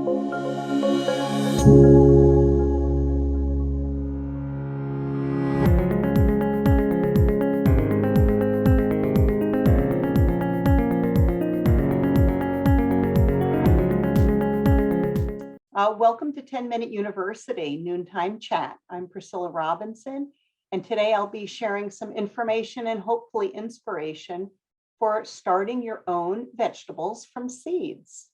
Welcome to 10-Minute University Noontime Chat. I'm Priscilla Robinson, and today I'll be sharing some information and hopefully inspiration for starting your own vegetables from seeds.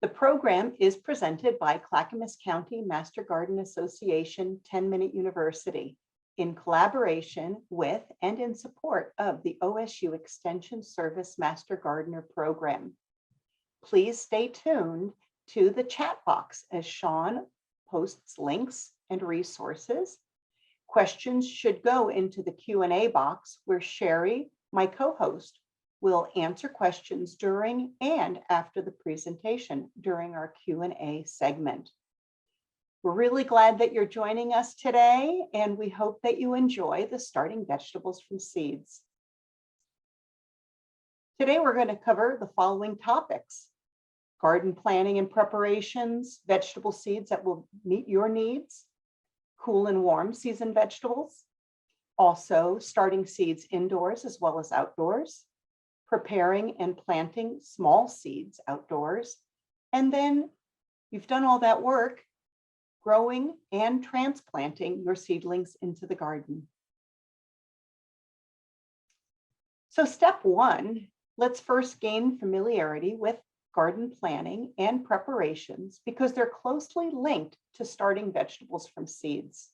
The program is presented by Clackamas County Master Garden Association 10-Minute University in collaboration with and in support of the OSU Extension Service Master Gardener program. Please stay tuned to the chat box as Sean posts links and resources. Questions should go into the Q&A box where Sherry, my co-host, will answer questions during and after the presentation during our Q&A segment. We're really glad that you're joining us today, and we hope that you enjoy the starting vegetables from seeds. Today, we're going to cover the following topics: garden planning and preparations, vegetable seeds that will meet your needs, cool and warm season vegetables, also starting seeds indoors as well as outdoors, preparing and planting small seeds outdoors, and then you've done all that work, growing and transplanting your seedlings into the garden. So step one, let's first gain familiarity with garden planning and preparations because they're closely linked to starting vegetables from seeds.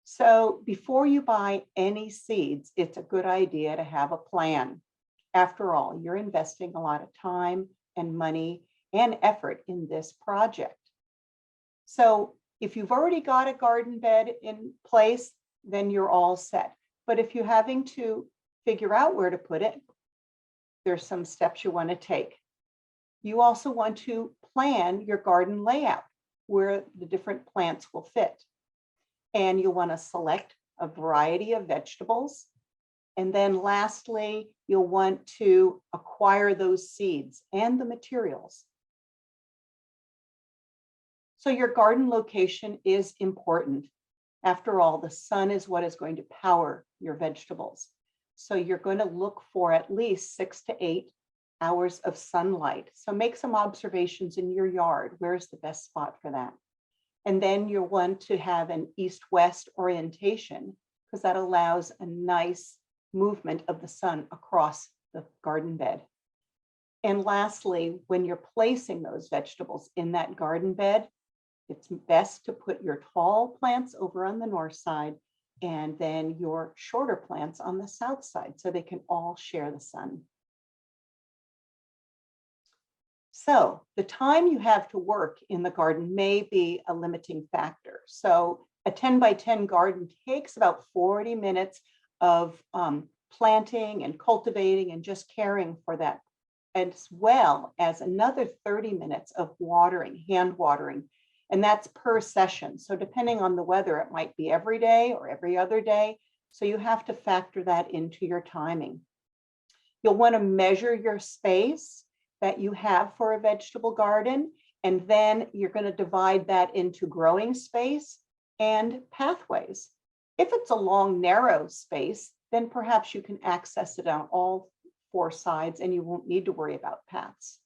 So before you buy any seeds, it's a good idea to have a plan. After all, you're investing a lot of time and money and effort in this project. So if you've already got a garden bed in place, then you're all set. But if you're having to figure out where to put it, there's some steps you want to take. You also want to plan your garden layout where the different plants will fit. And you'll want to select a variety of vegetables. And then lastly, you'll want to acquire those seeds and the materials. So your garden location is important. After all, the sun is what is going to power your vegetables. So you're going to look for at least 6 to 8 hours of sunlight. So make some observations in your yard. Where's the best spot for that? And then you'll want to have an east-west orientation because that allows a nice movement of the sun across the garden bed. And lastly, when you're placing those vegetables in that garden bed, it's best to put your tall plants over on the north side and then your shorter plants on the south side so they can all share the sun. So the time you have to work in the garden may be a limiting factor. So a 10 by 10 garden takes about 40 minutes of planting and cultivating and just caring for that, as well as another 30 minutes of watering, hand watering. And that's per session. So depending on the weather, it might be every day or every other day. So you have to factor that into your timing. You'll want to measure your space that you have for a vegetable garden. And then you're going to divide that into growing space and pathways. If it's a long, narrow space, then perhaps you can access it on all 4 sides and you won't need to worry about paths.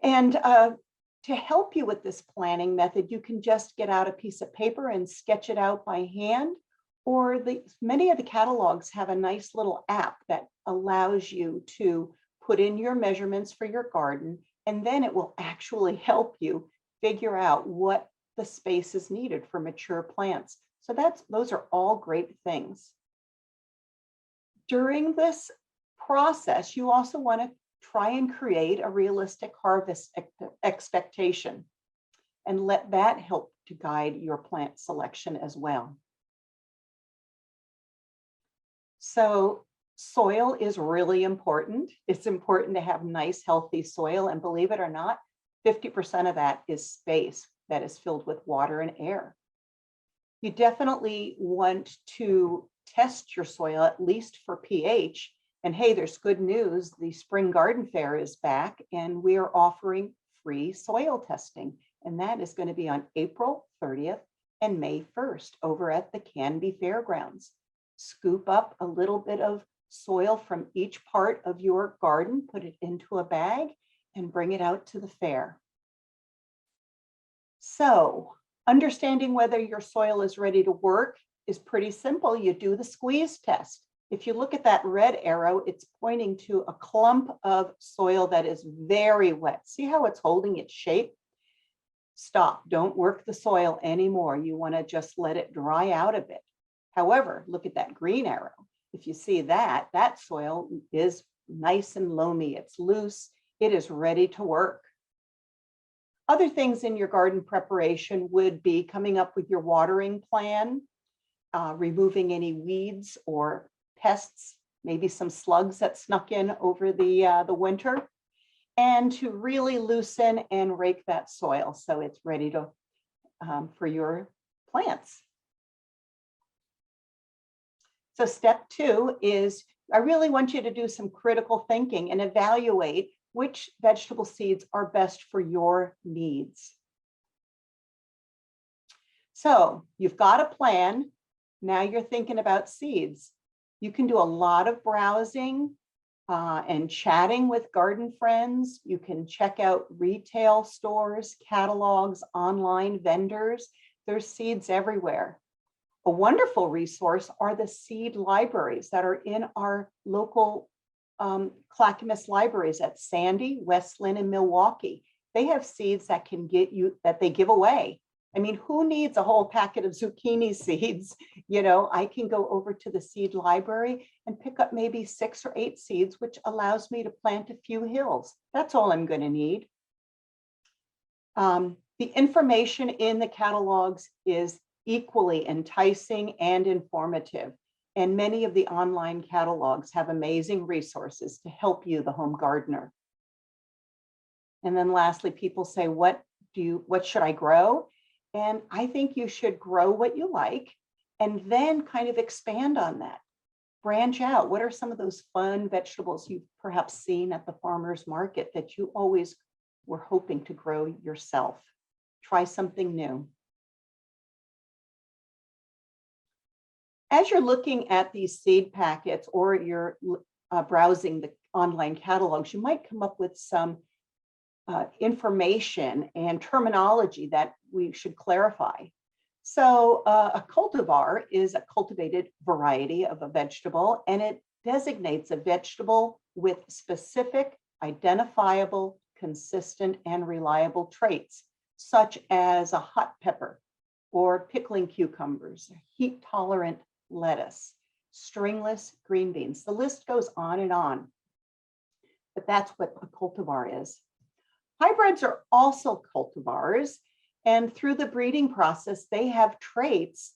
And to help you with this planning method, you can just get out a piece of paper and sketch it out by hand, or many of the catalogs have a nice little app that allows you to put in your measurements for your garden, and then it will actually help you figure out what the space is needed for mature plants. So those are all great things. During this process, you also want to try and create a realistic harvest expectation and let that help to guide your plant selection as well. So soil is really important. It's important to have nice, healthy soil. And believe it or not, 50% of that is space that is filled with water and air. You definitely want to test your soil, at least for pH, And hey, there's good news. The Spring Garden Fair is back and we are offering free soil testing. And that is going to be on April 30th and May 1st over at the Canby Fairgrounds. Scoop up a little bit of soil from each part of your garden, put it into a bag, and bring it out to the fair. So, understanding whether your soil is ready to work is pretty simple. You do the squeeze test. If you look at that red arrow, it's pointing to a clump of soil that is very wet. See how it's holding its shape? Stop, don't work the soil anymore. You want to just let it dry out a bit. However, look at that green arrow. If you see that, that soil is nice and loamy. It's loose. It is ready to work. Other things in your garden preparation would be coming up with your watering plan, removing any weeds or pests, maybe some slugs that snuck in over the winter, and to really loosen and rake that soil so it's ready to for your plants. So step 2 is I really want you to do some critical thinking and evaluate which vegetable seeds are best for your needs. So you've got a plan. Now you're thinking about seeds. You can do a lot of browsing and chatting with garden friends. You can check out retail stores, catalogs, online vendors. There's seeds everywhere. A wonderful resource are the seed libraries that are in our local Clackamas libraries at Sandy, Westland, and Milwaukee. They have seeds that can get you, that they give away. I mean, who needs a whole packet of zucchini seeds? You know, I can go over to the seed library and pick up maybe 6 or 8 seeds, which allows me to plant a few hills. That's all I'm going to need. The information in the catalogs is equally enticing and informative. And many of the online catalogs have amazing resources to help you, the home gardener. And then lastly, people say, what should I grow? And I think you should grow what you like and then kind of expand on that. Branch out. What are some of those fun vegetables you've perhaps seen at the farmer's market that you always were hoping to grow yourself? Try something new. As you're looking at these seed packets or you're browsing the online catalogs, you might come up with some information and terminology that we should clarify. So a cultivar is a cultivated variety of a vegetable, and it designates a vegetable with specific, identifiable, consistent, and reliable traits, such as a hot pepper or pickling cucumbers, heat-tolerant lettuce, stringless green beans. The list goes on and on, but that's what a cultivar is. Hybrids are also cultivars, and through the breeding process, they have traits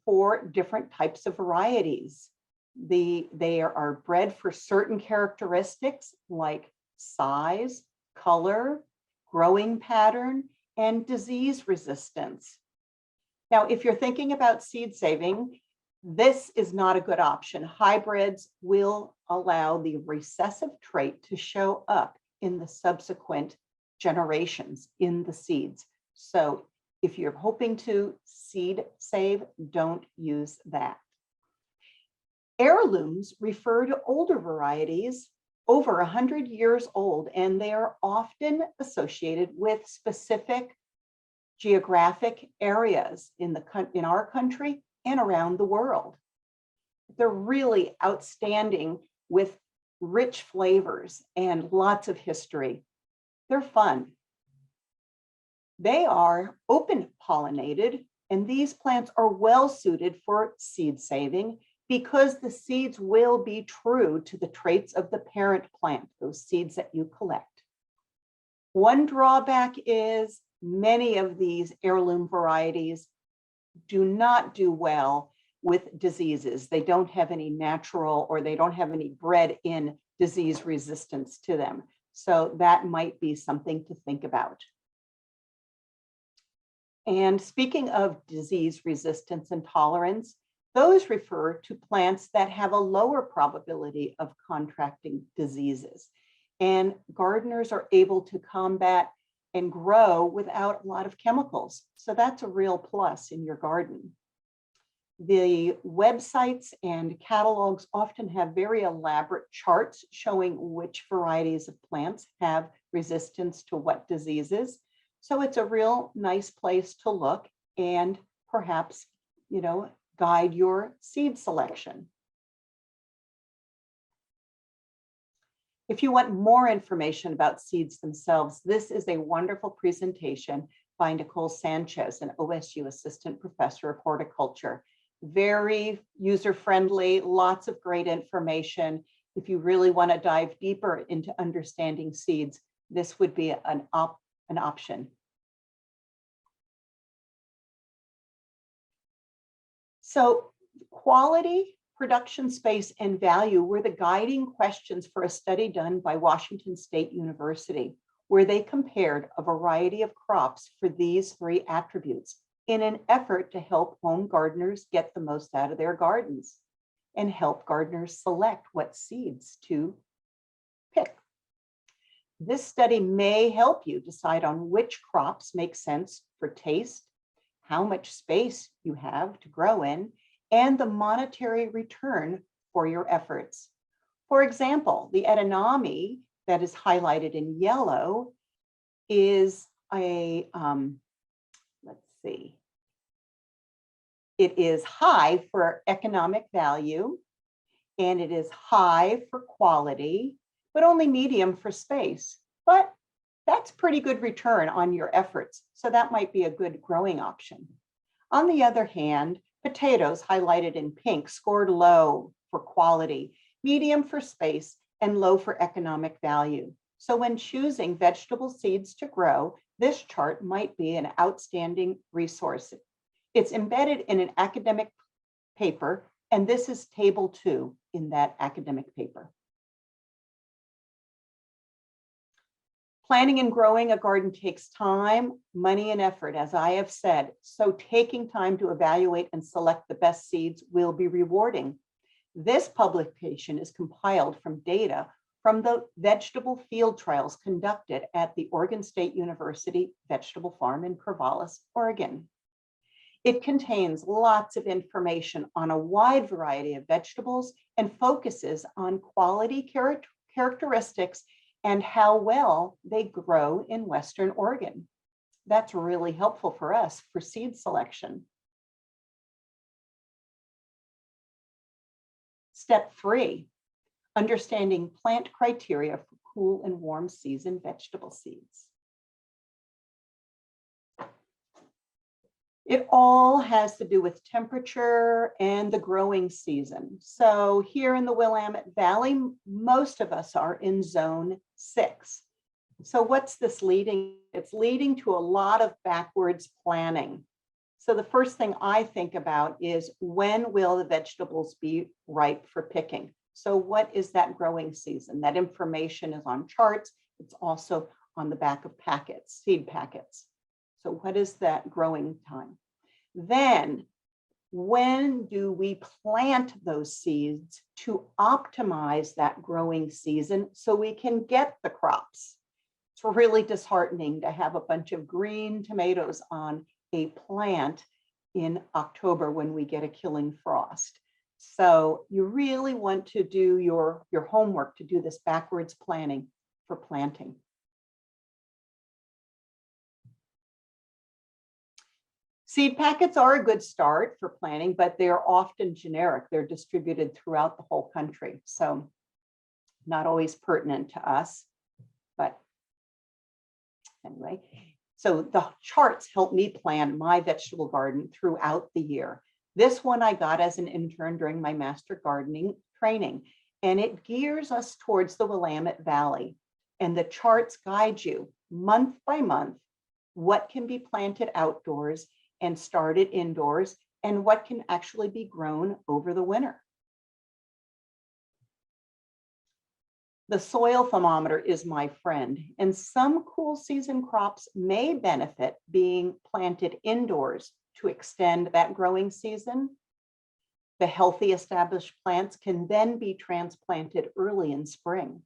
for different types of varieties. They are bred for certain characteristics like size, color, growing pattern, and disease resistance. Now, if you're thinking about seed saving, this is not a good option. Hybrids will allow the recessive trait to show up in the subsequent generations in the seeds. So if you're hoping to seed save, don't use that. Heirlooms refer to older varieties over 100 years old, and they are often associated with specific geographic areas in our country and around the world. They're really outstanding with rich flavors and lots of history. They're fun. They are open pollinated, and these plants are well suited for seed saving because the seeds will be true to the traits of the parent plant, those seeds that you collect. One drawback is many of these heirloom varieties do not do well with diseases. They don't have any natural, or they don't have any bred-in disease resistance to them. So that might be something to think about. And speaking of disease resistance and tolerance, Those refer to plants that have a lower probability of contracting diseases. And gardeners are able to combat and grow without a lot of chemicals. So that's a real plus in your garden. The websites and catalogs often have very elaborate charts showing which varieties of plants have resistance to what diseases. So it's a real nice place to look and perhaps, guide your seed selection. If you want more information about seeds themselves, this is a wonderful presentation by Nicole Sanchez, an OSU Assistant Professor of Horticulture. Very user-friendly, lots of great information. If you really want to dive deeper into understanding seeds, this would be an option. So quality, production space, and value were the guiding questions for a study done by Washington State University, where they compared a variety of crops for these three attributes in an effort to help home gardeners get the most out of their gardens and help gardeners select what seeds to pick. This study may help you decide on which crops make sense for taste, how much space you have to grow in, and the monetary return for your efforts. For example, the edamame that is highlighted in yellow is it is high for economic value, and it is high for quality, but only medium for space. But that's pretty good return on your efforts. So that might be a good growing option. On the other hand, potatoes highlighted in pink scored low for quality, medium for space, and low for economic value. So when choosing vegetable seeds to grow, this chart might be an outstanding resource. It's embedded in an academic paper, and this is table 2 in that academic paper. Planting and growing a garden takes time, money, and effort, as I have said. So taking time to evaluate and select the best seeds will be rewarding. This publication is compiled from data from the vegetable field trials conducted at the Oregon State University Vegetable Farm in Corvallis, Oregon. It contains lots of information on a wide variety of vegetables and focuses on quality characteristics and how well they grow in Western Oregon. That's really helpful for us for seed selection. Step 3, understanding plant criteria for cool and warm season vegetable seeds. It all has to do with temperature and the growing season. So here in the Willamette Valley, most of us are in zone 6. So what's this leading? It's leading to a lot of backwards planning. So the first thing I think about is, when will the vegetables be ripe for picking? So what is that growing season? That information is on charts. It's also on the back of packets, seed packets. So what is that growing time? Then, when do we plant those seeds to optimize that growing season so we can get the crops? It's really disheartening to have a bunch of green tomatoes on a plant in October when we get a killing frost. So you really want to do your homework to do this backwards planning for planting. Seed packets are a good start for planting, but they're often generic. They're distributed throughout the whole country, so not always pertinent to us. But anyway, so the charts help me plan my vegetable garden throughout the year. This one I got as an intern during my master gardening training, and it gears us towards the Willamette Valley. And the charts guide you month by month what can be planted outdoors and started indoors, and what can actually be grown over the winter. The soil thermometer is my friend, and some cool season crops may benefit being planted indoors to extend that growing season. The healthy established plants can then be transplanted early in spring.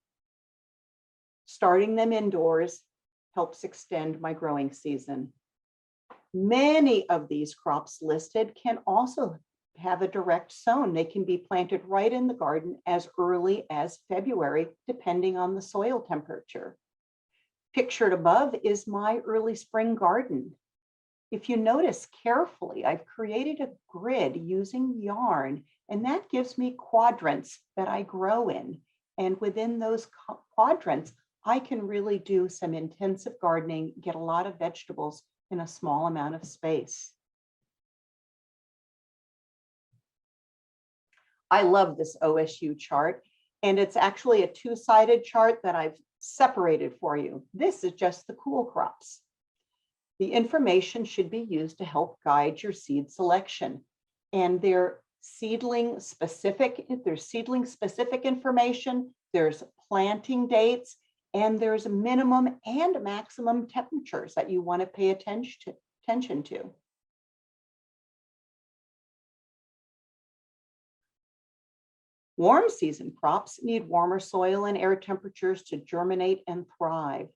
Starting them indoors helps extend my growing season. Many of these crops listed can also have a direct sown. They can be planted right in the garden as early as February, depending on the soil temperature. Pictured above is my early spring garden. If you notice carefully, I've created a grid using yarn, and that gives me quadrants that I grow in. And within those quadrants, I can really do some intensive gardening, get a lot of vegetables in a small amount of space. I love this OSU chart, and it's actually a two-sided chart that I've separated for you. This is just the cool crops. The information should be used to help guide your seed selection, and there's seedling specific information, there's planting dates, and there's minimum and maximum temperatures that you want to pay attention to. Warm season crops need warmer soil and air temperatures to germinate and thrive.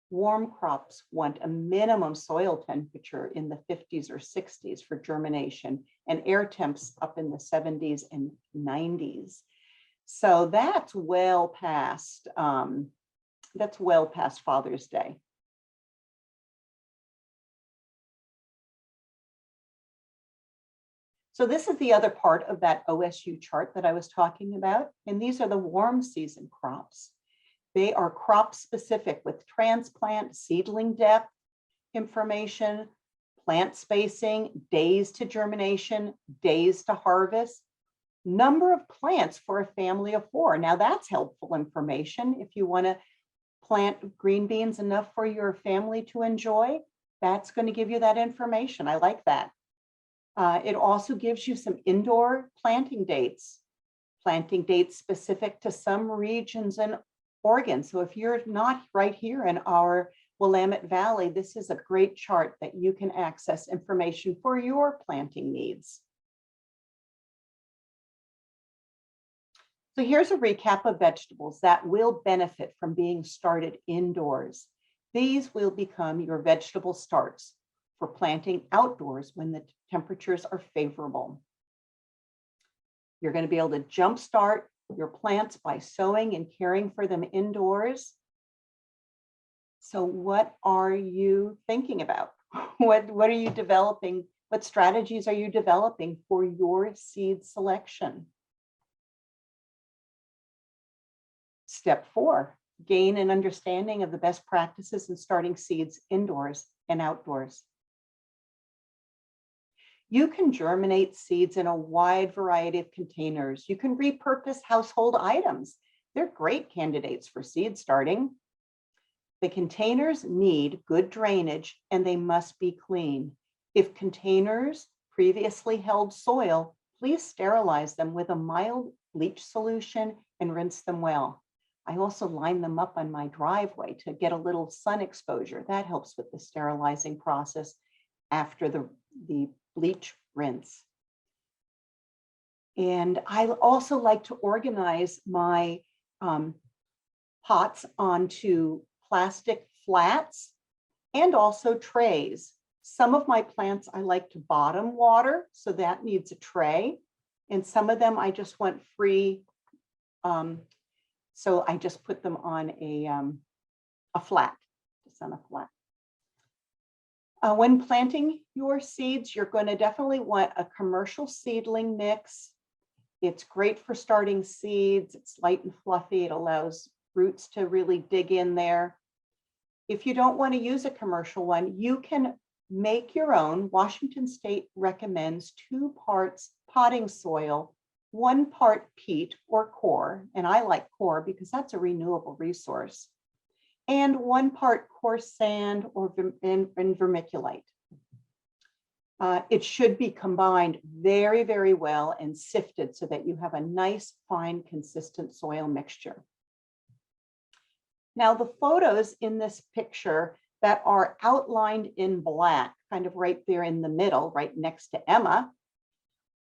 Warm crops want a minimum soil temperature in the 50s or 60s for germination, and air temps up in the 70s and 90s. So that's well past Father's Day. So this is the other part of that OSU chart that I was talking about, and these are the warm season crops. They are crop specific with transplant, seedling depth information, plant spacing, days to germination, days to harvest, number of plants for a family of 4. Now that's helpful information. If you want to plant green beans enough for your family to enjoy, that's going to give you that information. I like that. It also gives you some indoor planting dates specific to some regions in Oregon. So if you're not right here in our Willamette Valley, this is a great chart that you can access information for your planting needs. So here's a recap of vegetables that will benefit from being started indoors. These will become your vegetable starts for planting outdoors when the temperatures are favorable. You're going to be able to jumpstart your plants by sowing and caring for them indoors. So what are you thinking about? What are you developing? What strategies are you developing for your seed selection? Step 4, gain an understanding of the best practices in starting seeds indoors and outdoors. You can germinate seeds in a wide variety of containers. You can repurpose household items. They're great candidates for seed starting. The containers need good drainage and they must be clean. If containers previously held soil, please sterilize them with a mild bleach solution and rinse them well. I also line them up on my driveway to get a little sun exposure. That helps with the sterilizing process after the bleach rinse. And I also like to organize my pots onto plastic flats and also trays. Some of my plants I like to bottom water, so that needs a tray. And some of them I just want free. So I just put them on a flat, just on a flat. When planting your seeds, you're going to definitely want a commercial seedling mix. It's great for starting seeds. It's light and fluffy. It allows roots to really dig in there. If you don't want to use a commercial one, you can make your own. Washington State recommends 2 parts potting soil, 1 part peat or coir, and I like coir because that's a renewable resource, and 1 part coarse sand or vermiculite. It should be combined very, very well and sifted so that you have a nice, fine, consistent soil mixture. Now, the photos in this picture that are outlined in black, kind of right there in the middle, right next to Emma,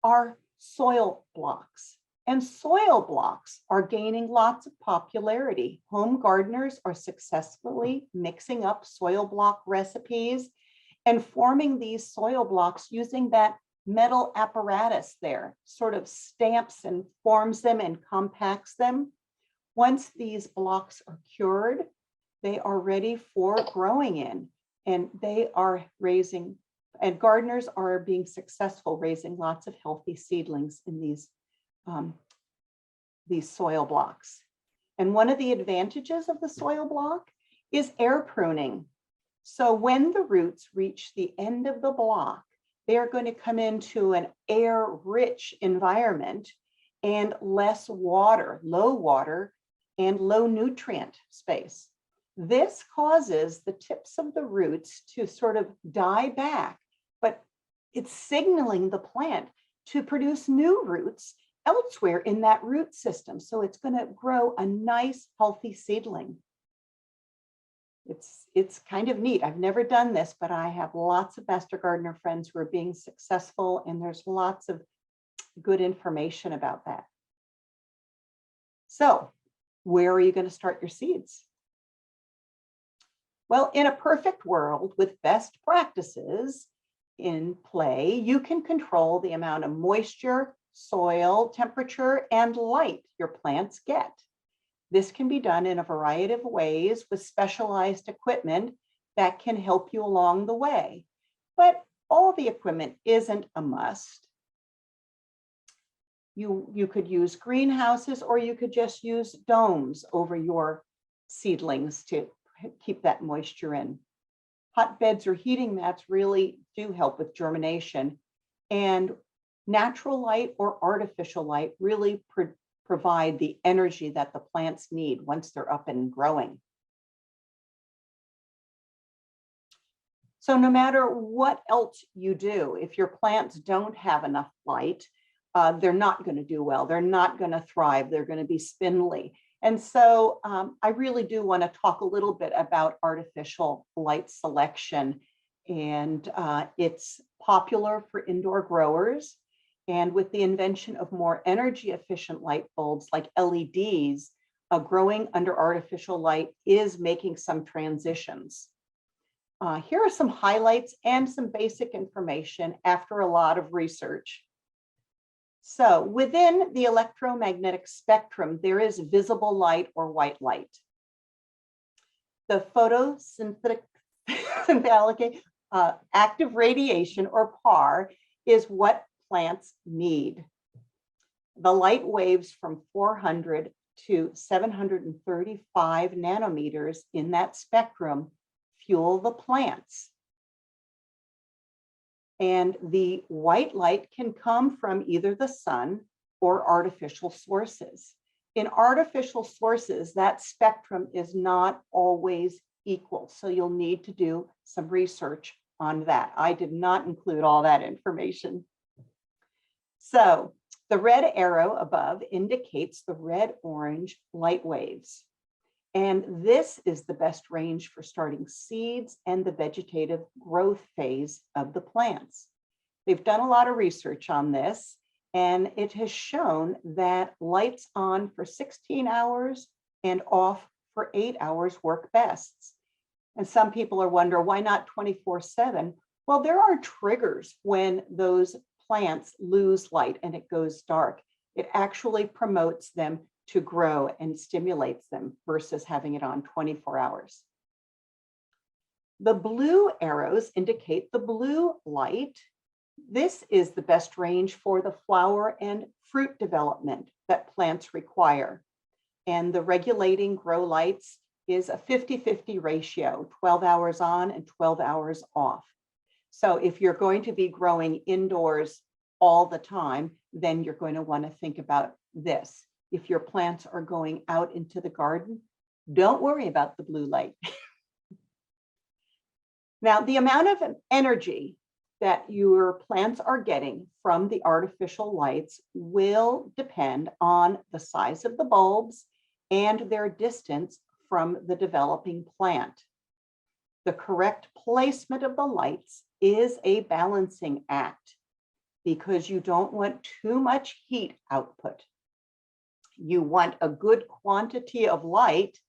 are soil blocks. And soil blocks are gaining lots of popularity. Home gardeners are successfully mixing up soil block recipes and forming these soil blocks using that metal apparatus there, sort of stamps and forms them and compacts them. Once these blocks are cured, they are ready for growing in, and they are raising, and gardeners are being successful raising lots of healthy seedlings in these soil blocks. And one of the advantages of the soil block is air pruning. So when the roots reach the end of the block, they are going to come into an air-rich environment and less water, low water, and low nutrient space. This causes the tips of the roots to sort of die back, but it's signaling the plant to produce new roots elsewhere in that root system. So it's going to grow a nice, healthy seedling. It's kind of neat. I've never done this, but I have lots of Master Gardener friends who are being successful, and there's lots of good information about that. So where are you going to start your seeds? Well, in a perfect world with best practices in play, you can control the amount of moisture, soil, temperature, and light your plants get. This can be done in a variety of ways with specialized equipment that can help you along the way. But all the equipment isn't a must. You could use greenhouses, or you could just use domes over your seedlings to keep that moisture in. Hotbeds or heating mats really do help with germination, and natural light or artificial light really provide the energy that the plants need once they're up and growing. So no matter what else you do, if your plants don't have enough light, they're not going to do well. They're not going to thrive. They're going to be spindly. And so I really do want to talk a little bit about artificial light selection. And it's popular for indoor growers. And with the invention of more energy efficient light bulbs like LEDs, growing under artificial light is making some transitions. Here are some highlights and some basic information after a lot of research. So within the electromagnetic spectrum, there is visible light or white light. The photosynthetic active radiation, or PAR, is what plants need. The light waves from 400 to 735 nanometers in that spectrum fuel the plants. And the white light can come from either the sun or artificial sources. In artificial sources, that spectrum is not always equal. So you'll need to do some research on that. I did not include all that information. So the red arrow above indicates the red-orange light waves. And this is the best range for starting seeds and the vegetative growth phase of the plants. They've done a lot of research on this, and it has shown that lights on for 16 hours and off for 8 hours work best. And some people are wondering, why not 24/7? Well, there are triggers when those plants lose light and it goes dark. It actually promotes them to grow and stimulates them versus having it on 24 hours. The blue arrows indicate the blue light. This is the best range for the flower and fruit development that plants require. And the regulating grow lights is a 50-50 ratio, 12 hours on and 12 hours off. So if you're going to be growing indoors all the time, then you're going to want to think about this. If your plants are going out into the garden, don't worry about the blue light. Now, the amount of energy that your plants are getting from the artificial lights will depend on the size of the bulbs and their distance from the developing plant. The correct placement of the lights is a balancing act. because you don't want too much heat output. You want a good quantity of light,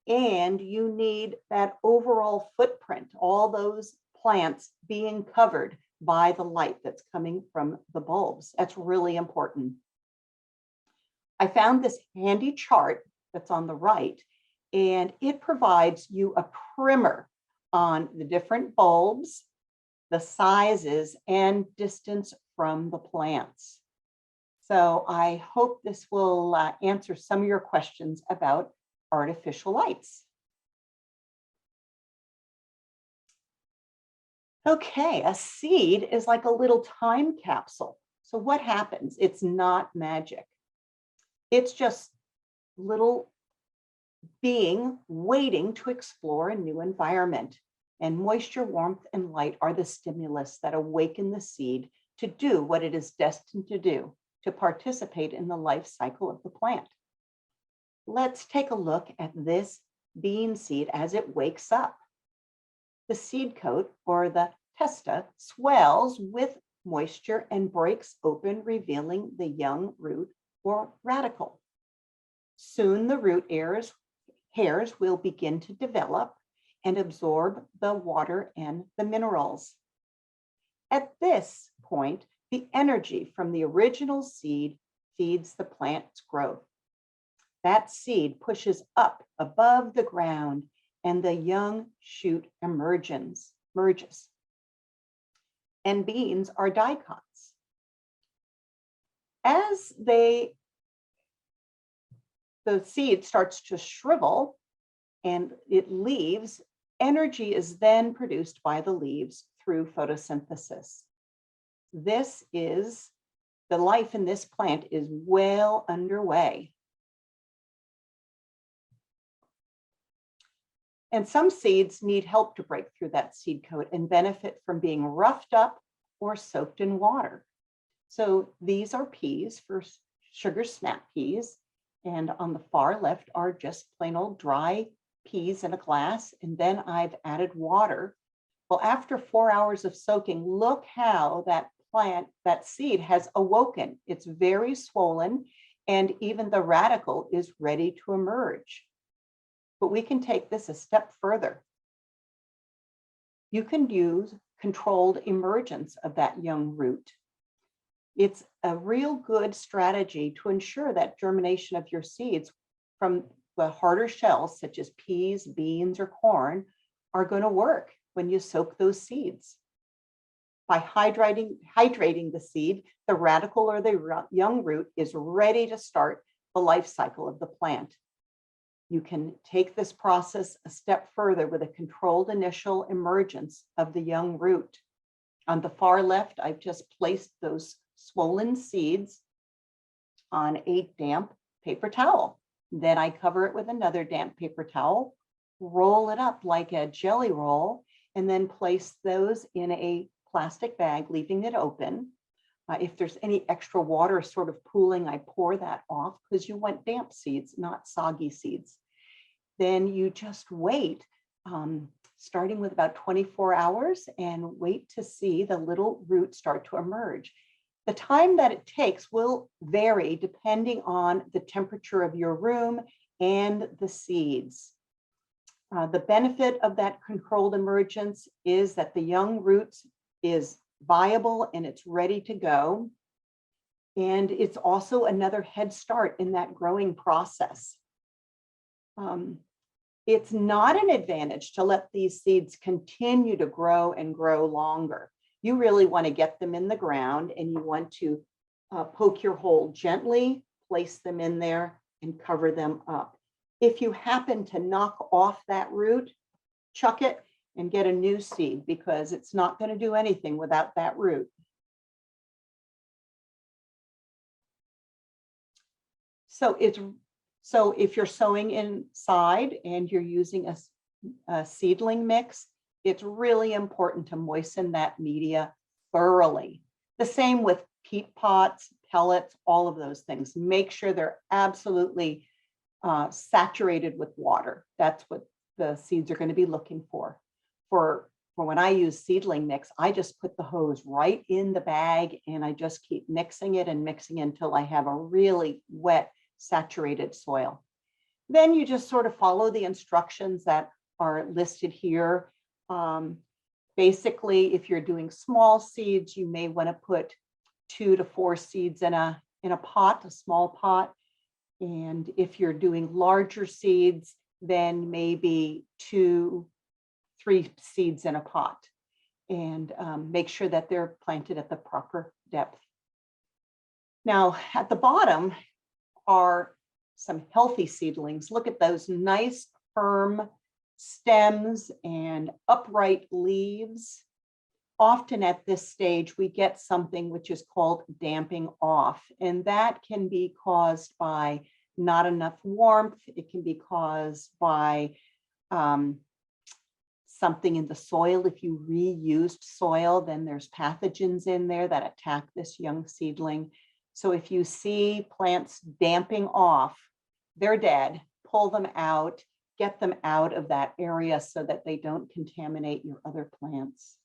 and you need that overall footprint, all those plants being covered by the light that's coming from the bulbs. That's really important. I found this handy chart that's on the right, and it provides you a primer on the different bulbs, the sizes, and distance from the plants. So I hope this will answer some of your questions about artificial lights. Okay, a seed is like a little time capsule. So what happens? It's not magic. It's just little being waiting to explore a new environment. And moisture, warmth, and light are the stimulus that awaken the seed to do what it is destined to do, to participate in the life cycle of the plant. Let's take a look at this bean seed as it wakes up. The seed coat, or the testa, swells with moisture and breaks open, revealing the young root or radicle. Soon the root hairs will begin to develop and absorb the water and the minerals. At this point, the energy from the original seed feeds the plant's growth. That seed pushes up above the ground, and the young shoot emerges. And beans are dicots. As the seed starts to shrivel and it leaves, energy is then produced by the leaves through photosynthesis. This is, the life in this plant is well underway. And some seeds need help to break through that seed coat and benefit from being roughed up or soaked in water. So these are peas, for sugar snap peas. And on the far left are just plain old dry peas in a glass. And then I've added water. Well, after 4 hours of soaking, look how that seed has awoken. It's very swollen, and even the radicle is ready to emerge. But we can take this a step further. You can use controlled emergence of that young root. It's a real good strategy to ensure that germination of your seeds from the harder shells, such as peas, beans, or corn, are going to work when you soak those seeds. By hydrating the seed, the radicle or the young root is ready to start the life cycle of the plant. You can take this process a step further with a controlled initial emergence of the young root. On the far left, I've just placed those swollen seeds on a damp paper towel. Then I cover it with another damp paper towel, roll it up like a jelly roll, and then place those in a plastic bag, leaving it open. If there's any extra water sort of pooling, I pour that off, because you want damp seeds, not soggy seeds. Then you just wait, starting with about 24 hours, and wait to see the little root start to emerge. The time that it takes will vary depending on the temperature of your room and the seeds. The benefit of that controlled emergence is that the young roots is viable and it's ready to go. And it's also another head start in that growing process. It's not an advantage to let these seeds continue to grow and grow longer. You really want to get them in the ground, and you want to poke your hole gently, place them in there, and cover them up. If you happen to knock off that root, chuck it and get a new seed, because it's not going to do anything without that root. So if you're sowing inside and you're using a seedling mix, it's really important to moisten that media thoroughly. The same with peat pots, pellets, all of those things. Make sure they're absolutely saturated with water. That's what the seeds are going to be looking for. For for when I use seedling mix, I just put the hose right in the bag and I just keep mixing it and mixing until I have a really wet, saturated soil. Then you just sort of follow the instructions that are listed here. Basically, if you're doing small seeds, you may want to put 2 to 4 seeds in a pot, a small pot. And if you're doing larger seeds, then maybe 2, 3 seeds in a pot, and make sure that they're planted at the proper depth. Now, at the bottom are some healthy seedlings. Look at those nice, firm stems and upright leaves. Often at this stage, we get something which is called damping off, and that can be caused by not enough warmth. It can be caused by something in the soil. If you reused soil, then there's pathogens in there that attack this young seedling. So if you see plants damping off, they're dead. Pull them out, get them out of that area so that they don't contaminate your other plants.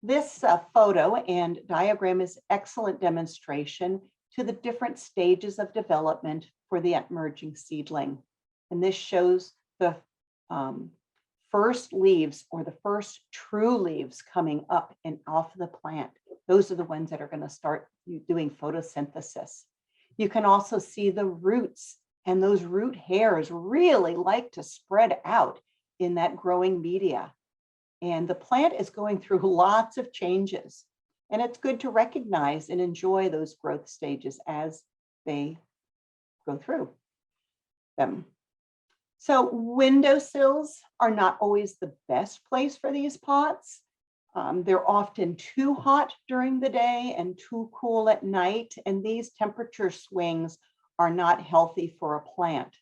This photo and diagram is excellent demonstration to the different stages of development for the emerging seedling. And this shows the first leaves, or the first true leaves, coming up and off the plant. Those are the ones that are going to start doing photosynthesis. You can also see the roots, and those root hairs really like to spread out in that growing media. And the plant is going through lots of changes, and it's good to recognize and enjoy those growth stages as they go through them. So windowsills are not always the best place for these pots. They're often too hot during the day and too cool at night, and these temperature swings are not healthy for a plant.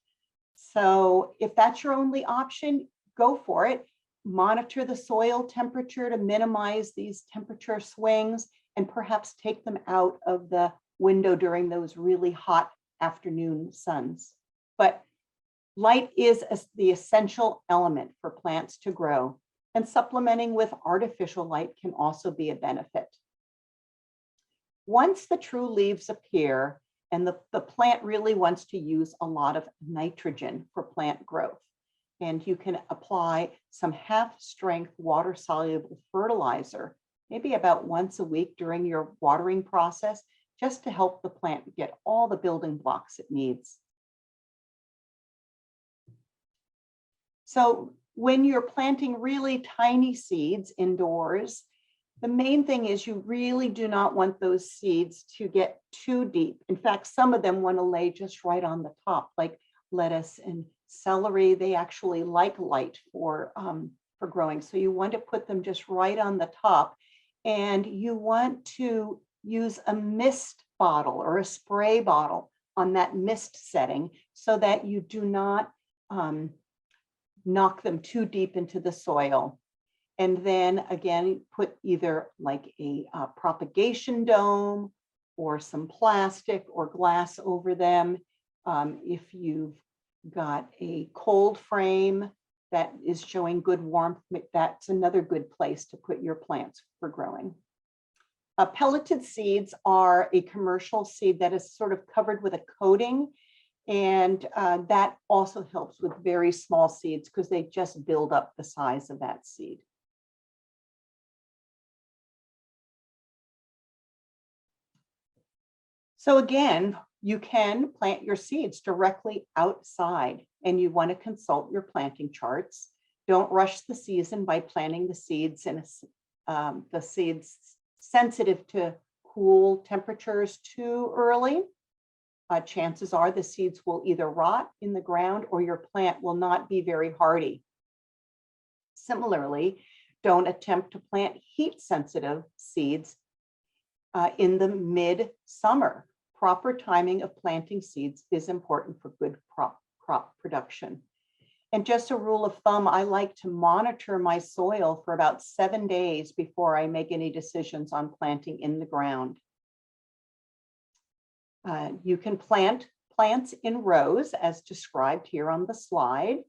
So if that's your only option, go for it. Monitor the soil temperature to minimize these temperature swings, and perhaps take them out of the window during those really hot afternoon suns. But light is the essential element for plants to grow, and supplementing with artificial light can also be a benefit. Once the true leaves appear, and the plant really wants to use a lot of nitrogen for plant growth, and you can apply some half-strength water-soluble fertilizer, maybe about once a week during your watering process, just to help the plant get all the building blocks it needs. So when you're planting really tiny seeds indoors, the main thing is you really do not want those seeds to get too deep. In fact, some of them want to lay just right on the top, like lettuce and celery. They actually like light for growing. So you want to put them just right on the top, and you want to use a mist bottle or a spray bottle on that mist setting so that you do not knock them too deep into the soil. And then again, put either like a propagation dome or some plastic or glass over them. If you've got a cold frame that is showing good warmth, that's another good place to put your plants for growing. Pelleted seeds are a commercial seed that is sort of covered with a coating, and that also helps with very small seeds because they just build up the size of that seed. So again, you can plant your seeds directly outside, and you want to consult your planting charts. Don't rush the season by planting the seeds in the seeds sensitive to cool temperatures too early. Chances are the seeds will either rot in the ground or your plant will not be very hardy. Similarly, don't attempt to plant heat-sensitive seeds in the mid-summer. Proper timing of planting seeds is important for good crop production. And just a rule of thumb, I like to monitor my soil for about 7 days before I make any decisions on planting in the ground. You can plant plants in rows as described here on the slide.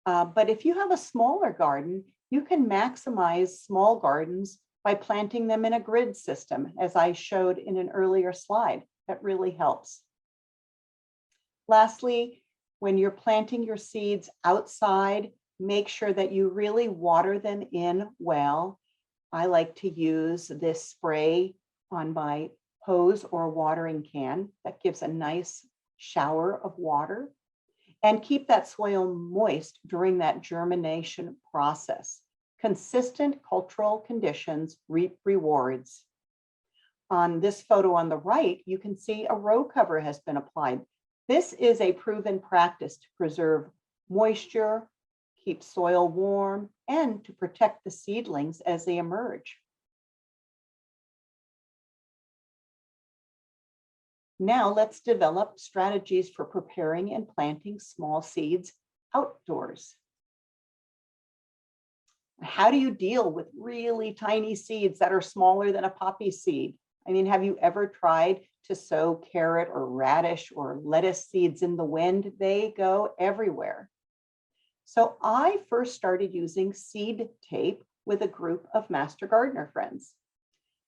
But if you have a smaller garden, you can maximize small gardens by planting them in a grid system, as I showed in an earlier slide. That really helps. Lastly, when you're planting your seeds outside, make sure that you really water them in well. I like to use this spray on my hose or watering can that gives a nice shower of water, and keep that soil moist during that germination process. Consistent cultural conditions reap rewards. On this photo on the right, you can see a row cover has been applied. This is a proven practice to preserve moisture, keep soil warm, and to protect the seedlings as they emerge. Now let's develop strategies for preparing and planting small seeds outdoors. How do you deal with really tiny seeds that are smaller than a poppy seed? I mean, have you ever tried to sow carrot or radish or lettuce seeds in the wind? They go everywhere. So I first started using seed tape with a group of Master Gardener friends.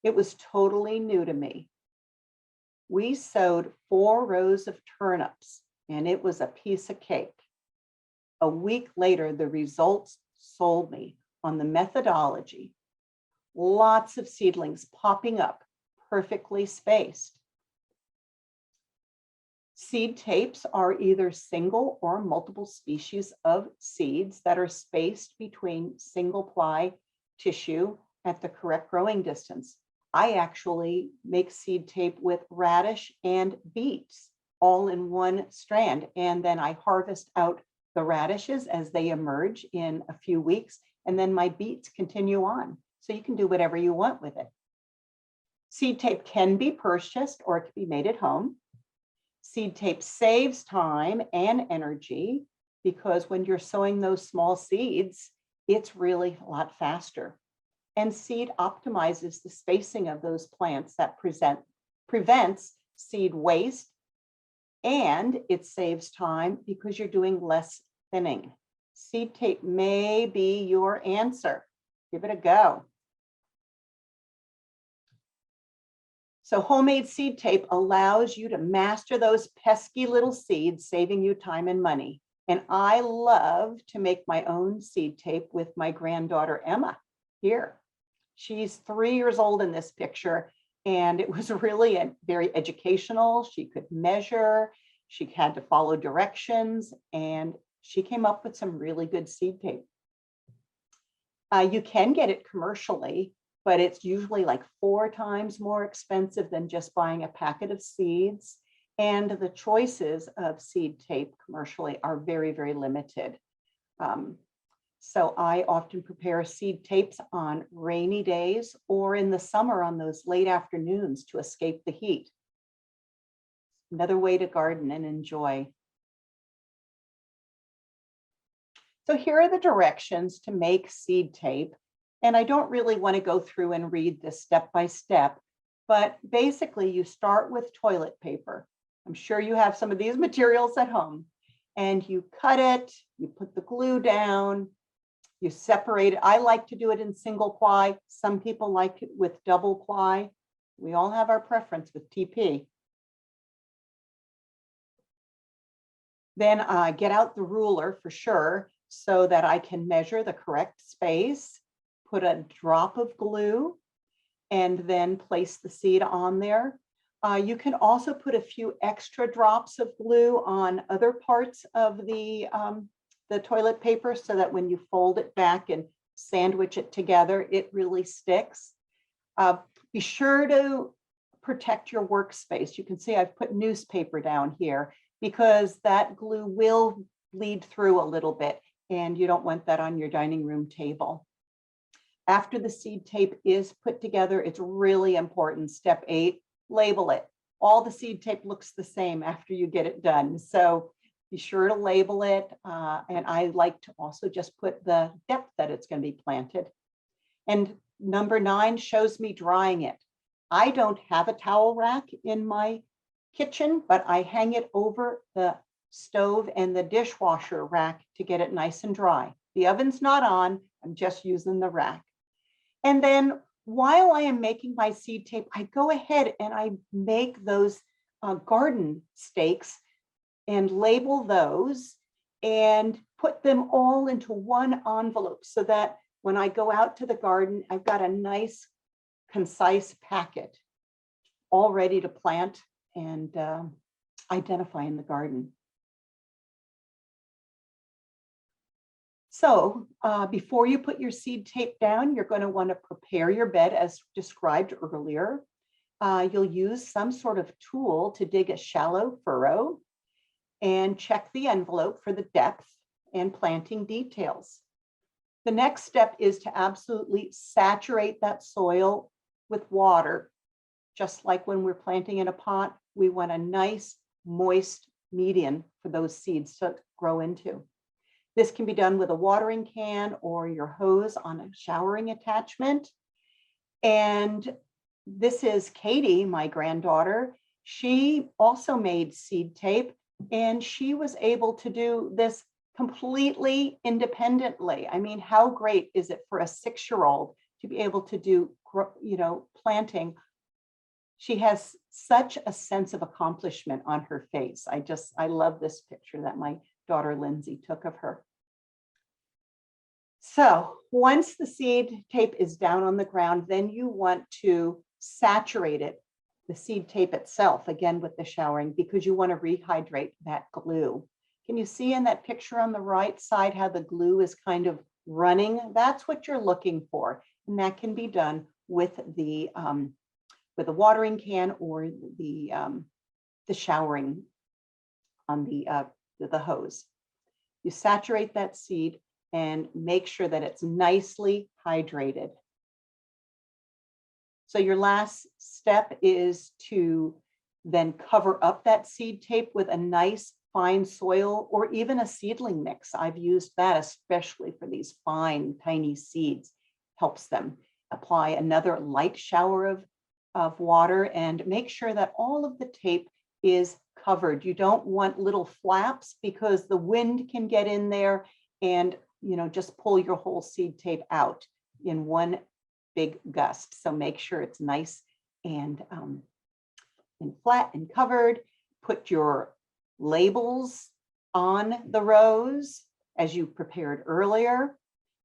It was totally new to me. We sowed 4 rows of turnips, and it was a piece of cake. A week later, the results sold me on the methodology. Lots of seedlings popping up, perfectly spaced. Seed tapes are either single or multiple species of seeds that are spaced between single ply tissue at the correct growing distance. I actually make seed tape with radish and beets all in one strand, and then I harvest out the radishes as they emerge in a few weeks, and then my beets continue on. So you can do whatever you want with it. Seed tape can be purchased or it can be made at home. Seed tape saves time and energy because when you're sowing those small seeds, it's really a lot faster. And seed optimizes the spacing of those plants that prevents seed waste, and it saves time because you're doing less thinning. Seed tape may be your answer. Give it a go. So homemade seed tape allows you to master those pesky little seeds, saving you time and money. And I love to make my own seed tape with my granddaughter, Emma, here. She's 3 years old in this picture, and it was really very educational. She could measure, she had to follow directions, and she came up with some really good seed tape. You can get it commercially, but it's usually like 4 times more expensive than just buying a packet of seeds. And the choices of seed tape commercially are very, very limited. So I often prepare seed tapes on rainy days or in the summer on those late afternoons to escape the heat. Another way to garden and enjoy. So here are the directions to make seed tape. And I don't really want to go through and read this step by step, but basically you start with toilet paper. I'm sure you have some of these materials at home, and you cut it, you put the glue down, you separate it. I like to do it in single ply. Some people like it with double ply. We all have our preference with TP. Then get out the ruler for sure so that I can measure the correct space, put a drop of glue, and then place the seed on there. You can also put a few extra drops of glue on other parts of the toilet paper so that when you fold it back and sandwich it together, it really sticks. Be sure to protect your workspace. You can see I've put newspaper down here because that glue will bleed through a little bit, and you don't want that on your dining room table. After the seed tape is put together, it's really important. Step 8, label it. All the seed tape looks the same after you get it done. So be sure to label it. And I like to also just put the depth that it's going to be planted. And number 9 shows me drying it. I don't have a towel rack in my kitchen, but I hang it over the stove and the dishwasher rack to get it nice and dry. The oven's not on, I'm just using the rack. And then while I am making my seed tape, I go ahead and I make those garden stakes and label those and put them all into one envelope so that when I go out to the garden, I've got a nice, concise packet all ready to plant and identify in the garden. So before you put your seed tape down, you're going to want to prepare your bed as described earlier. You'll use some sort of tool to dig a shallow furrow and check the envelope for the depth and planting details. The next step is to absolutely saturate that soil with water. Just like when we're planting in a pot, we want a nice, moist medium for those seeds to grow into. This can be done with a watering can or your hose on a showering attachment. And this is Katie, my granddaughter. She also made seed tape, and she was able to do this completely independently. I mean, how great is it for a 6-year-old to be able to do, planting? She has such a sense of accomplishment on her face. I love this picture that my daughter Lindsay took of her. So once the seed tape is down on the ground, then you want to saturate it, the seed tape itself, again with the showering, because you want to rehydrate that glue. Can you see in that picture on the right side how the glue is kind of running? That's what you're looking for. And that can be done with the watering can or the showering on the hose. You saturate that seed and make sure that it's nicely hydrated. So your last step is to then cover up that seed tape with a nice fine soil or even a seedling mix. I've used that especially for these fine, tiny seeds, helps them. Apply another light shower of water and make sure that all of the tape is covered. You don't want little flaps because the wind can get in there and just pull your whole seed tape out in one big gust. So make sure it's nice and flat and covered. Put your labels on the rows as you prepared earlier.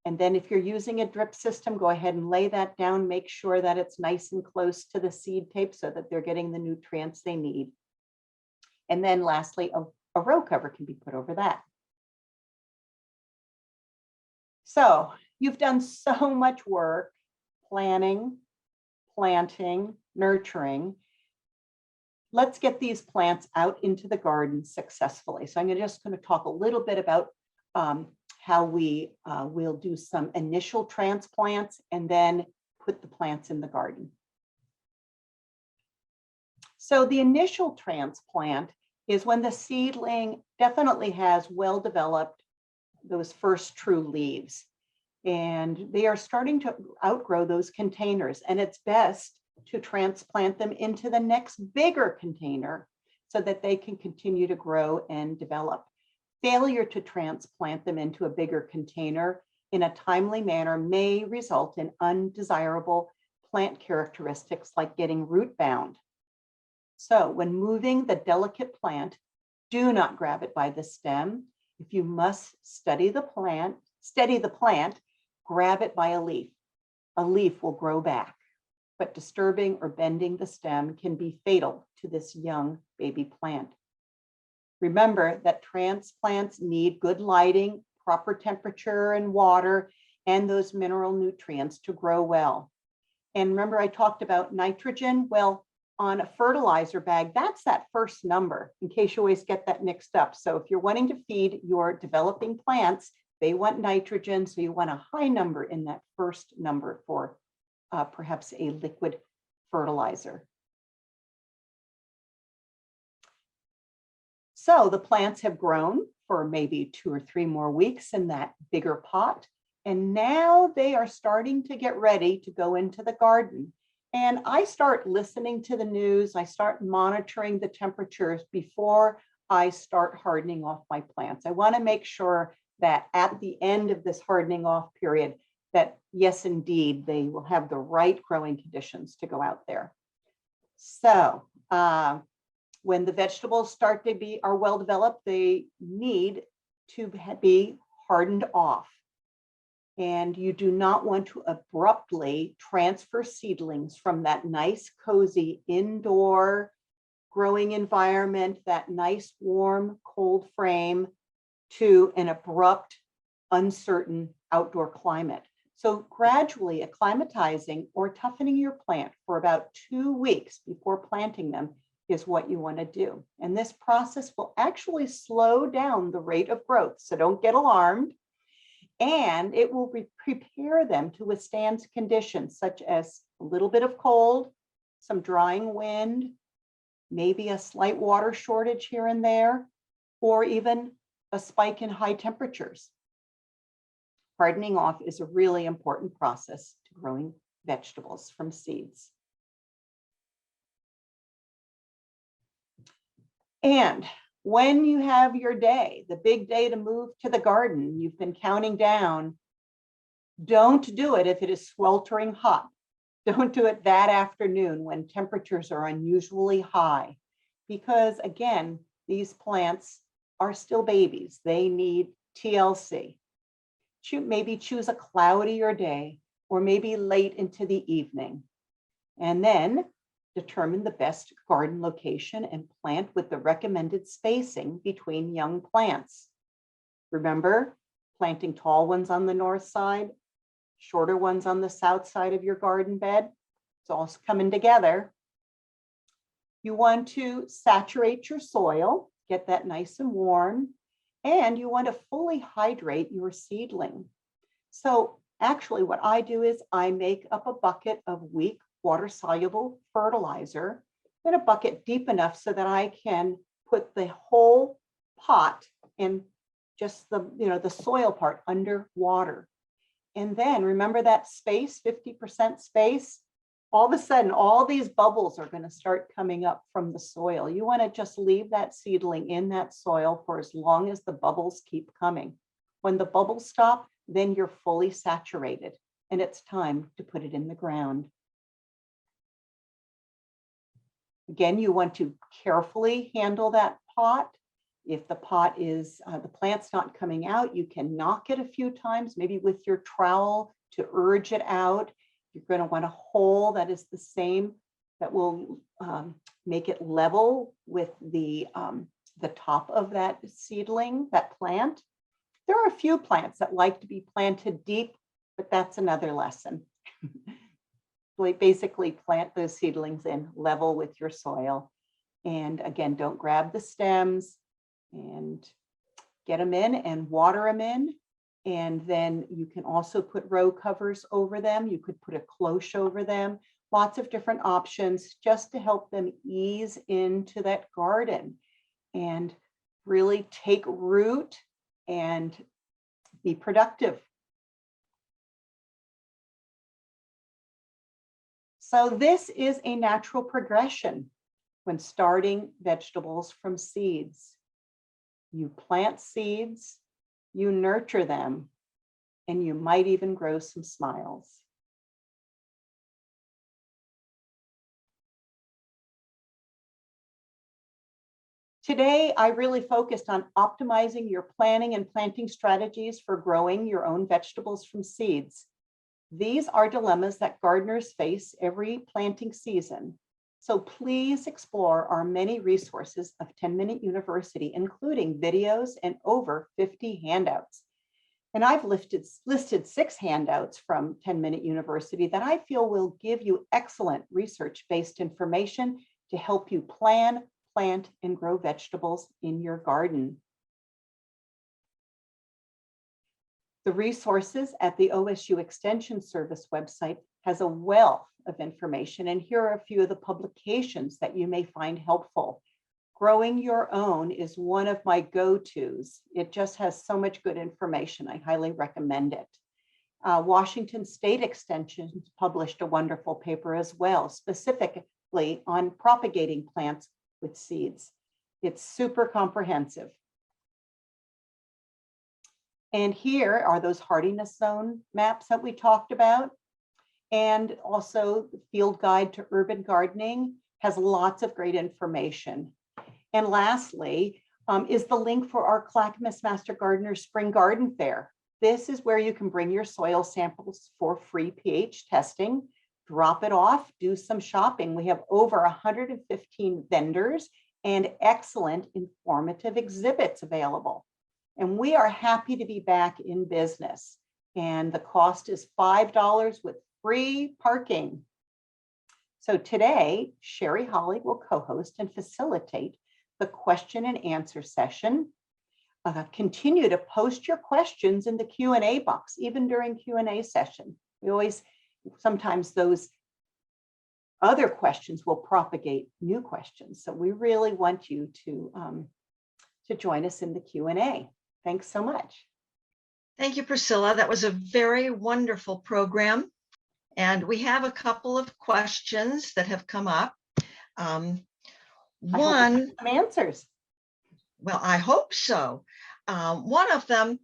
And then if you're using a drip system, go ahead and lay that down. Make sure that it's nice and close to the seed tape so that they're getting the nutrients they need. And then lastly, a row cover can be put over that. So you've done so much work planning, planting, nurturing. Let's get these plants out into the garden successfully. So I'm just going to talk a little bit about how we will do some initial transplants and then put the plants in the garden. So the initial transplant is when the seedling definitely has well-developed those first true leaves. And they are starting to outgrow those containers. And it's best to transplant them into the next bigger container so that they can continue to grow and develop. Failure to transplant them into a bigger container in a timely manner may result in undesirable plant characteristics like getting root bound. So when moving the delicate plant, do not grab it by the stem. If you must steady the plant, grab it by a leaf. A leaf will grow back, but disturbing or bending the stem can be fatal to this young baby plant. Remember that transplants need good lighting, proper temperature and water, and those mineral nutrients to grow well. And remember I talked about nitrogen? Well, on a fertilizer bag, that's that first number, in case you always get that mixed up. So if you're wanting to feed your developing plants, they want nitrogen, so you want a high number in that first number for perhaps a liquid fertilizer. So the plants have grown for maybe 2 or 3 more weeks in that bigger pot, and now they are starting to get ready to go into the garden. And I start listening to the news. I start monitoring the temperatures before I start hardening off my plants. I want to make sure that at the end of this hardening off period, that yes, indeed, they will have the right growing conditions to go out there. So when the vegetables start to are well developed, they need to be hardened off. And you do not want to abruptly transfer seedlings from that nice, cozy indoor growing environment, that nice, warm, cold frame, to an abrupt, uncertain outdoor climate. So gradually acclimatizing or toughening your plant for about 2 weeks before planting them is what you want to do. And this process will actually slow down the rate of growth. So don't get alarmed. And it will prepare them to withstand conditions such as a little bit of cold, some drying wind, maybe a slight water shortage here and there, or even a spike in high temperatures. Hardening off is a really important process to growing vegetables from seeds. And when you have your day, the big day to move to the garden, you've been counting down, don't do it if it is sweltering hot. Don't do it that afternoon when temperatures are unusually high, because again, these plants are still babies. They need TLC. Maybe choose a cloudier day, or maybe late into the evening. And then determine the best garden location and plant with the recommended spacing between young plants. Remember, planting tall ones on the north side, shorter ones on the south side of your garden bed. It's all coming together. You want to saturate your soil, get that nice and warm, and you want to fully hydrate your seedling. So actually what I do is I make up a bucket of weak water-soluble fertilizer in a bucket deep enough so that I can put the whole pot and just the soil part under water. And then remember that space, 50% space, all of a sudden, all these bubbles are going to start coming up from the soil. You want to just leave that seedling in that soil for as long as the bubbles keep coming. When the bubbles stop, then you're fully saturated and it's time to put it in the ground. Again, you want to carefully handle that pot. If the pot is, the plant's not coming out, you can knock it a few times, maybe with your trowel to urge it out. You're going to want a hole that is the same, that will make it level with the top of that seedling, that plant. There are a few plants that like to be planted deep, but that's another lesson. Basically plant those seedlings in level with your soil. And again, don't grab the stems, and get them in and water them in. And then you can also put row covers over them. You could put a cloche over them. Lots of different options just to help them ease into that garden and really take root and be productive. So this is a natural progression when starting vegetables from seeds. You plant seeds, you nurture them, and you might even grow some smiles. Today, I really focused on optimizing your planning and planting strategies for growing your own vegetables from seeds. These are dilemmas that gardeners face every planting season. So please explore our many resources of 10-Minute University, including videos and over 50 handouts. And I've listed 6 handouts from 10-Minute University that I feel will give you excellent research-based information to help you plan, plant, and grow vegetables in your garden. The resources at the OSU Extension Service website has a wealth of information, and here are a few of the publications that you may find helpful. Growing Your Own is one of my go-tos. It just has so much good information. I highly recommend it. Washington State Extension published a wonderful paper as well, specifically on propagating plants with seeds. It's super comprehensive. And here are those hardiness zone maps that we talked about. And also the Field Guide to Urban Gardening has lots of great information. And lastly, is the link for our Clackamas Master Gardeners Spring Garden Fair. This is where you can bring your soil samples for free pH testing, drop it off, do some shopping. We have over 115 vendors and excellent informative exhibits available. And we are happy to be back in business. And the cost is $5 with free parking. So today, Sherry Holly will co-host and facilitate the question and answer session. Continue to post your questions in the Q&A box, even during Q&A session. We always, sometimes those other questions will propagate new questions. So we really want you to join us in the Q&A. Thanks so much. Thank you, Priscilla. That was a very wonderful program. And we have a couple of questions that have come up. One, some answers. Well, I hope so. One of them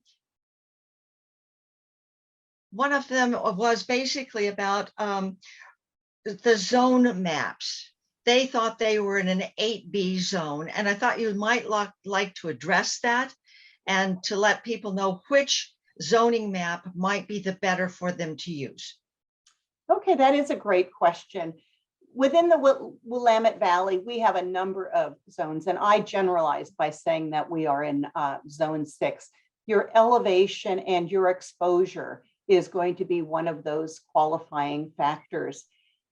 was basically about the zone maps. They thought they were in an 8B zone, and I thought you might like to address that and to let people know which zoning map might be the better for them to use. Okay, that is a great question. Within the Willamette Valley, we have a number of zones, and I generalized by saying that we are in zone 6. Your elevation and your exposure is going to be one of those qualifying factors.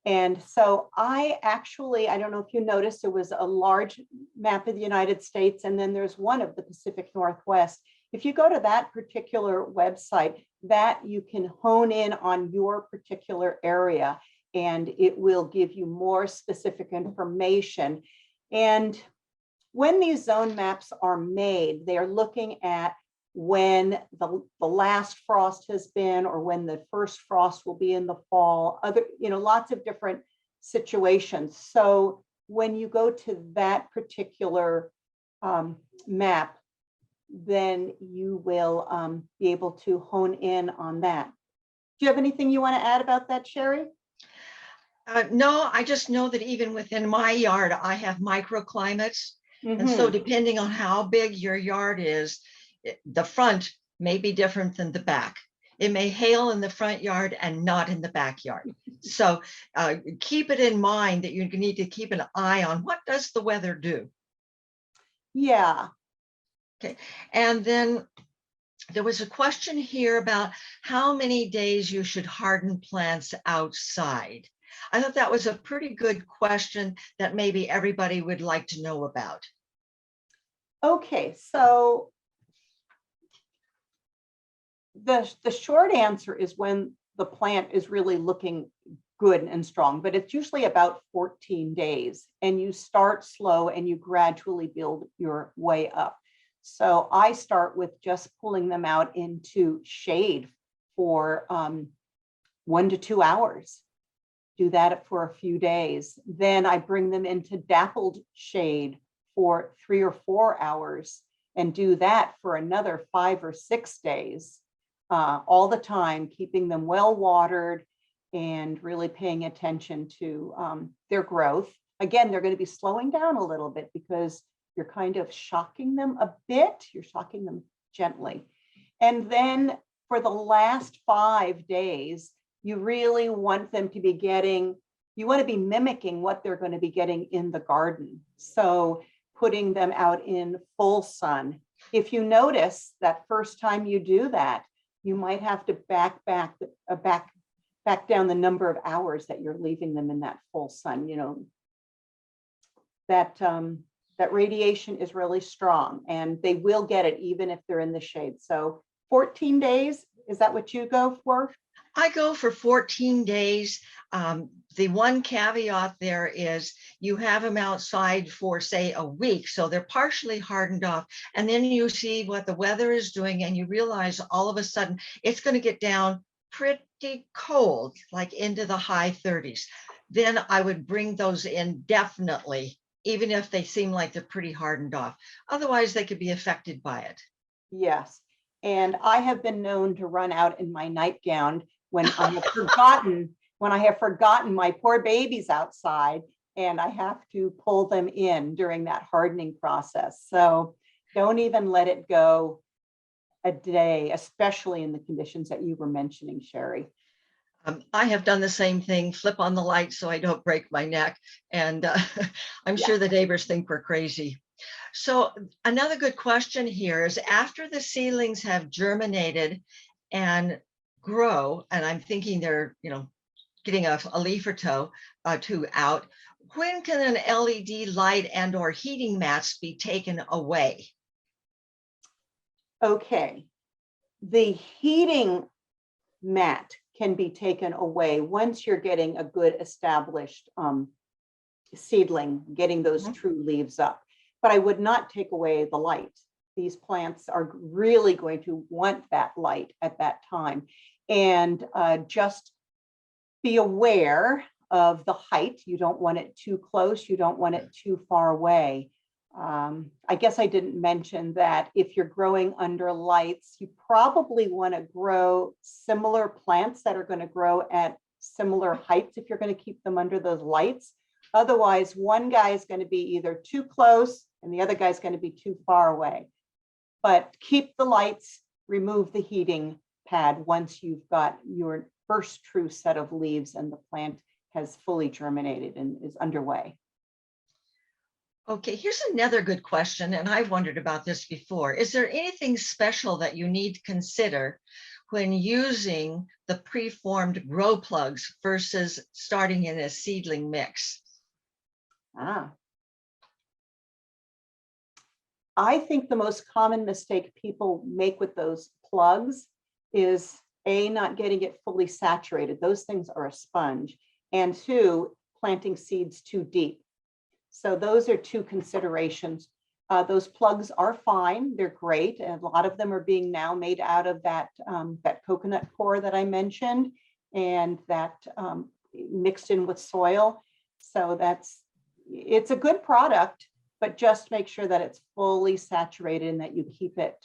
And so I don't know if you noticed, there was a large map of the United States, and then there's one of the Pacific Northwest. If you go to that particular website, that you can hone in on your particular area, and it will give you more specific information. And when these zone maps are made, they are looking at when the last frost has been, or when the first frost will be in the fall, lots of different situations. So when you go to that particular map, then you will be able to hone in on that. Do you have anything you want to add about that, Sherry? No, I just know that even within my yard, I have microclimates. And so depending on how big your yard is, the front may be different than the back. It may hail in the front yard and not in the backyard. So keep it in mind that you need to keep an eye on what does the weather do. Yeah. Okay. And then there was a question here about how many days you should harden plants outside. I thought that was a pretty good question that maybe everybody would like to know about. Okay, so the short answer is when the plant is really looking good and strong, but it's usually about 14 days, and you start slow and you gradually build your way up. So I start with just pulling them out into shade for 1 to 2 hours. Do that for a few days. Then I bring them into dappled shade for 3 or 4 hours and do that for another 5 or 6 days, all the time, keeping them well watered and really paying attention to their growth. Again, they're going to be slowing down a little bit because you're kind of shocking them a bit. You're shocking them gently. And then for the last 5 days, you really want them to be you want to be mimicking what they're going to be getting in the garden. So putting them out in full sun. If you notice that first time you do that, you might have to back down the number of hours that you're leaving them in that full sun. That radiation is really strong, and they will get it even if they're in the shade. So 14 days, is that what you go for? I go for 14 days. The one caveat there is you have them outside for, say, a week, so they're partially hardened off, and then you see what the weather is doing, and you realize all of a sudden it's going to get down pretty cold, like into the high 30s. Then I would bring those in definitely even if they seem like they're pretty hardened off. Otherwise, they could be affected by it. Yes. And I have been known to run out in my nightgown when I have forgotten my poor babies outside, and I have to pull them in during that hardening process. So don't even let it go a day, especially in the conditions that you were mentioning, Sherry. I have done the same thing, flip on the light so I don't break my neck. And I'm Yeah. sure the neighbors think we're crazy. So another good question here is, after the seedlings have germinated and grow, and I'm thinking they're, getting a leaf or two out, when can an LED light and or heating mats be taken away? Okay. The heating mat can be taken away once you're getting a good established seedling, getting those true leaves up. But I would not take away the light. These plants are really going to want that light at that time. And just be aware of the height. You don't want it too close. You don't want it too far away. I guess I didn't mention that if you're growing under lights, you probably want to grow similar plants that are going to grow at similar heights if you're going to keep them under those lights. Otherwise, one guy is going to be either too close and the other guy is going to be too far away. But keep the lights, remove the heating pad once you've got your first true set of leaves and the plant has fully germinated and is underway. Okay, here's another good question, and I've wondered about this before. Is there anything special that you need to consider when using the preformed grow plugs versus starting in a seedling mix? I think the most common mistake people make with those plugs is A, not getting it fully saturated. Those things are a sponge. And two, planting seeds too deep. So those are two considerations. Those plugs are fine. They're great. And a lot of them are being now made out of that coconut core that I mentioned, and that mixed in with soil. So it's a good product, but just make sure that it's fully saturated and that you keep it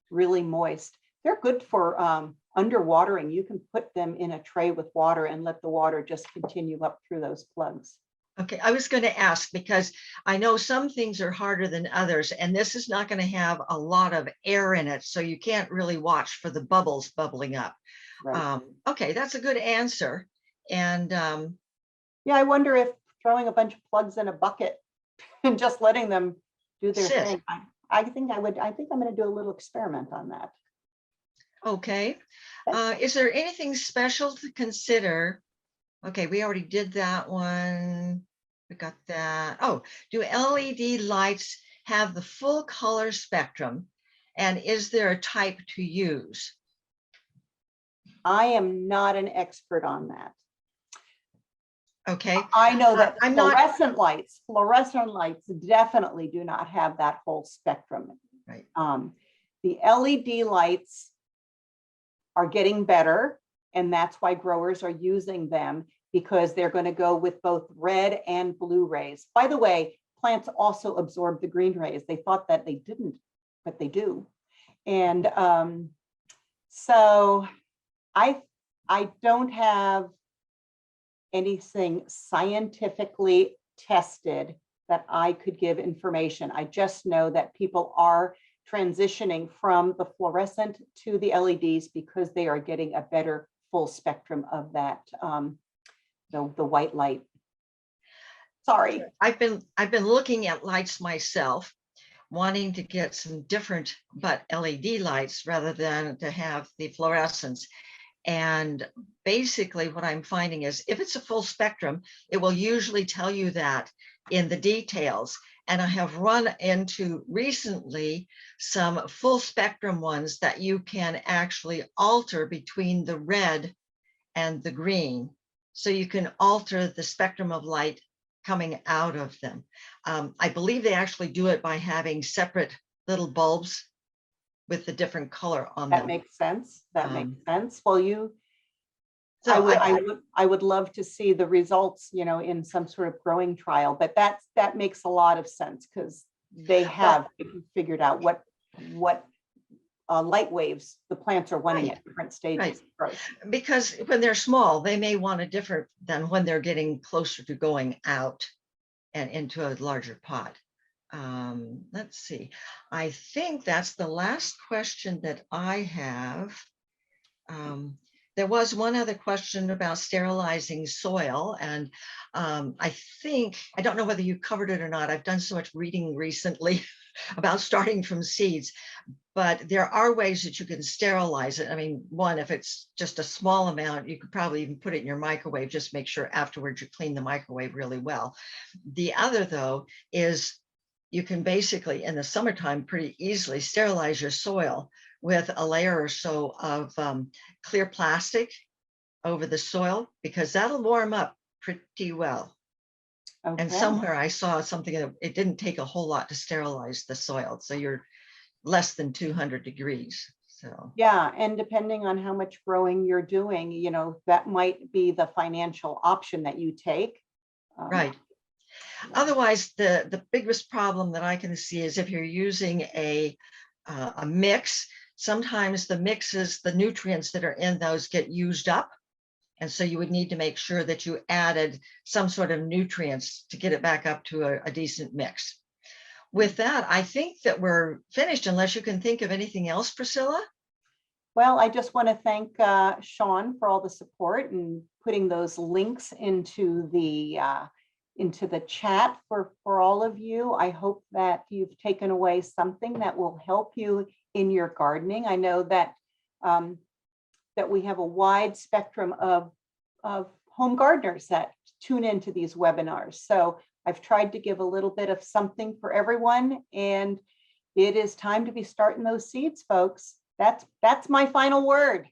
really moist. They're good for underwatering. You can put them in a tray with water and let the water just continue up through those plugs. Okay, I was going to ask because I know some things are harder than others, and this is not going to have a lot of air in it, so you can't really watch for the bubbles bubbling up. Right. Okay, that's a good answer. And yeah, I wonder if throwing a bunch of plugs in a bucket and just letting them do their thing. I think I'm going to do a little experiment on that. Okay. Is there anything special to consider? Okay, we already did that one. We got that. Oh, do LED lights have the full color spectrum? And is there a type to use? I am not an expert on that. Okay. I know that I'm fluorescent lights definitely do not have that whole spectrum. Right. The LED lights are getting better, and that's why growers are using them, because they're going to go with both red and blue rays. By the way, plants also absorb the green rays. They thought that they didn't, but they do. And so I don't have anything scientifically tested that I could give information. I just know that people are transitioning from the fluorescent to the LEDs because they are getting a better full spectrum of that, the white light. Sorry. I've been looking at lights myself, wanting to get some different but LED lights rather than to have the fluorescence. And basically what I'm finding is if it's a full spectrum, it will usually tell you that in the details. And I have run into recently some full spectrum ones that you can actually alter between the red and the green. So you can alter the spectrum of light coming out of them. I believe they actually do it by having separate little bulbs with the different color on them. That makes sense. That makes sense. Well, So I would love to see the results, you know, in some sort of growing trial, but that makes a lot of sense because they have figured out what light waves the plants are wanting Right, at different stages of growth. because when they're small, they may want a different than when they're getting closer to going out and into a larger pot. Let's see. I think that's the last question that I have. There was one other question about sterilizing soil, and I think, I don't know whether you covered it or not. I've done so much reading recently about starting from seeds, but there are ways that you can sterilize it. I mean, one, if it's just a small amount, you could probably even put it in your microwave, just make sure afterwards you clean the microwave really well. The other, though, is you can basically in the summertime pretty easily sterilize your soil with a layer or so of clear plastic over the soil, because that'll warm up pretty well. Okay. And somewhere I saw something that it didn't take a whole lot to sterilize the soil. So you're less than 200 degrees. So Yeah, and depending on how much growing you're doing, you know, that might be the financial option that you take. right. Otherwise, the biggest problem that I can see is if you're using a mix, sometimes the mixes, the nutrients that are in those get used up. And so you would need to make sure that you added some sort of nutrients to get it back up to a decent mix. With that, I think that we're finished, unless you can think of anything else, Priscilla. Well, I just want to thank Sean for all the support and putting those links into the chat for all of you. I hope that you've taken away something that will help you in your gardening. I know that that we have a wide spectrum of home gardeners that tune into these webinars. So I've tried to give a little bit of something for everyone, and it is time to be starting those seeds, folks. That's my final word.